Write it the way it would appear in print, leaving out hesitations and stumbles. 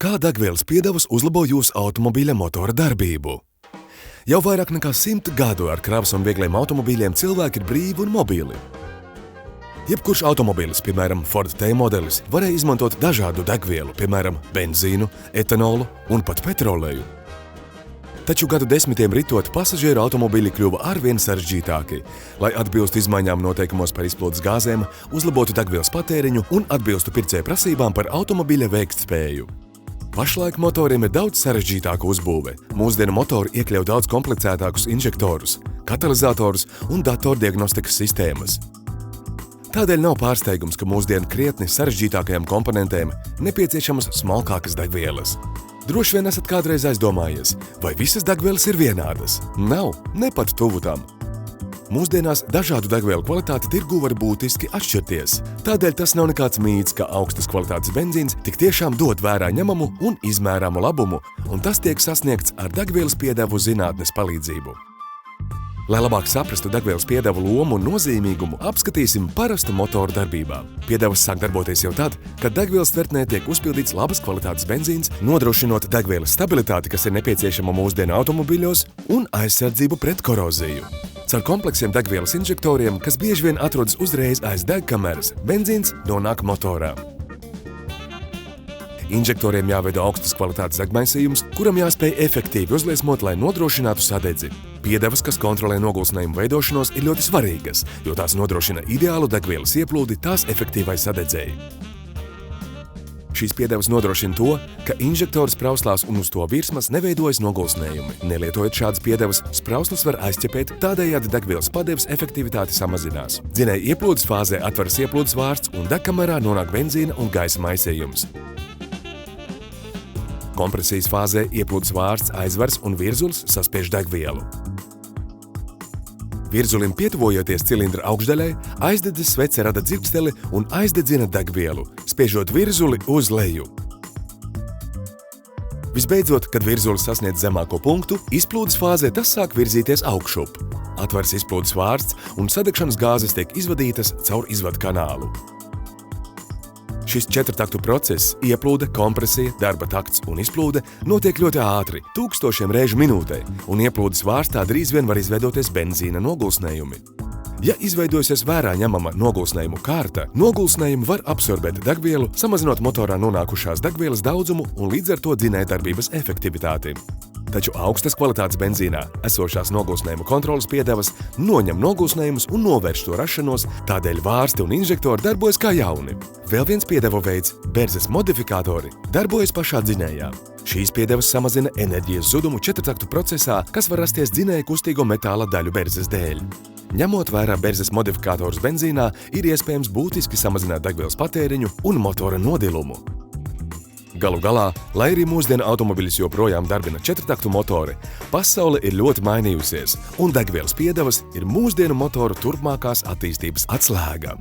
Kā degvielas piedevas uzlabo jūsu automobīļa motora darbību? Jau vairāk nekā 100 gadu ar kravas un viegliem automobīļiem cilvēki ir brīvi un mobīli. Jebkurš automobīlis, piemēram Ford T modelis, varēja izmantot dažādu degvielu, piemēram benzīnu, etanolu un pat petroleju. Taču gadu desmitiem ritot, pasažieru automobīļi kļuva arvien sarežģītāki, lai atbilstu izmaiņām noteikumos par izplūdes gāzēm, uzlabotu degvielas patēriņu un atbilstu pircēju prasībām par automobīļa veiktspēju. Pašlaik motoriem ir daudz sarežģītāka uzbūve. Mūsdienu motori iekļauj daudz komplicētākus inžektorus, katalizatorus un datordiagnostikas sistēmas. Tādēļ nav pārsteigums, ka mūsdienu krietni sarežģītākajām komponentēm nepieciešamas smalkākas degvielas. Droši vien esat kādreiz aizdomājies, vai visas degvielas ir vienādas? Nav, ne pat tuvu tam. Mūsdienās dažādu degvielu kvalitāte tirgū var būtiski atšķirties. Tādēļ tas nav nekāds mīts, ka augstas kvalitātes benzīns tik tiešām dod vērā ņemamu un izmērāmu labumu, un tas tiek sasniegts ar degvielas piedevu zinātnes palīdzību. Lai labāk saprastu degvielas piedevu lomu un nozīmīgumu, apskatīsim parastu motoru darbībā. Piedevas sāk darboties jau tad, kad degvielas tvertnē tiek uzpildīts labas kvalitātes benzīns, nodrošinot degvielas stabilitāti, kas ir nepieciešama mūsdienu automobiļos, un aizsardzību pret koroziju. Caur kompleksiem degvielas inžektoriem, kas bieži vien atrodas uzreiz aiz degkameras, benzīns nonāk motorā. Inžektoriem jāveido augstas kvalitātes degmaisījums, kuram jāspēj efektīvi uzliesmot, lai nodrošinātu sadedzi. Piedevas, kas kontrolē nogulsnējumu veidošanos, ir ļoti svarīgas, jo tās nodrošina ideālu degvielas ieplūdi tās efektīvai sadedzēji. Šīs piedevas nodrošina to, ka inžektora sprauslās un uz to virsmas neveidojas nogulsnējumi. Nelietojot šādas piedevas, sprauslas var aizķepēt, tādējādi degvielas padeves efektivitāte samazinās. Dzinēja ieplūdes fāzē atveras ieplūdes vārsts un degkamerā nonāk benzīna un gaisa maisījums. Kompresijas fāzē ieplūdes vārsts aizvars un virzulis saspiež degvielu. Virzulim pietuvojoties cilindra augšdaļai, aizdedzes svece rada dzirksteli un aizdedzina degvielu, spiežot virzuli uz leju. Visbeidzot, kad virzulis sasniedz zemāko punktu, izplūdes fāzē tas sāk virzīties augšup. Atvers izplūdes vārsts un sadegšanas gāzes tiek izvadītas caur izvadu kanālu. Šis 4-taktu process – ieplūde, kompresija, darba takts un izplūde – notiek ļoti ātri, 1000 reižu minūtē, un ieplūdes vārstā drīz vien var izveidoties benzīna nogulsnējumi. Ja izveidojusies vērā ņemama nogulsnējumu kārta, nogulsnējumi var absorbēt degvielu, samazinot motorā nonākušās degvielas daudzumu un līdz ar to dzinējdarbības efektivitāti. Taču augstas kvalitātes benzīnā esošās nogulsnējumu kontroles piedevas noņem nogulsnējumus un novērš to rašanos, tādēļ vārsti un inžektori darbojas kā jauni. Vēl viens piedevu veids – berzes modifikatori darbojas pašā dzinējā. Šīs piedevas samazina enerģijas zudumu 4-taktu procesā, kas var rasties dzinēja kustīgo metāla daļu berzes dēļ. Ņemot vērā berzes modifikatorus benzīnā, ir iespējams būtiski samazināt degvielas patēriņu un motora nodilumu. Galu galā, lai arī mūsdienu automobiļus joprojām darbina 4-taktu motori, pasaule ir ļoti mainījusies, un degvielas piedevas ir mūsdienu motoru turpmākās attīstības atslēga.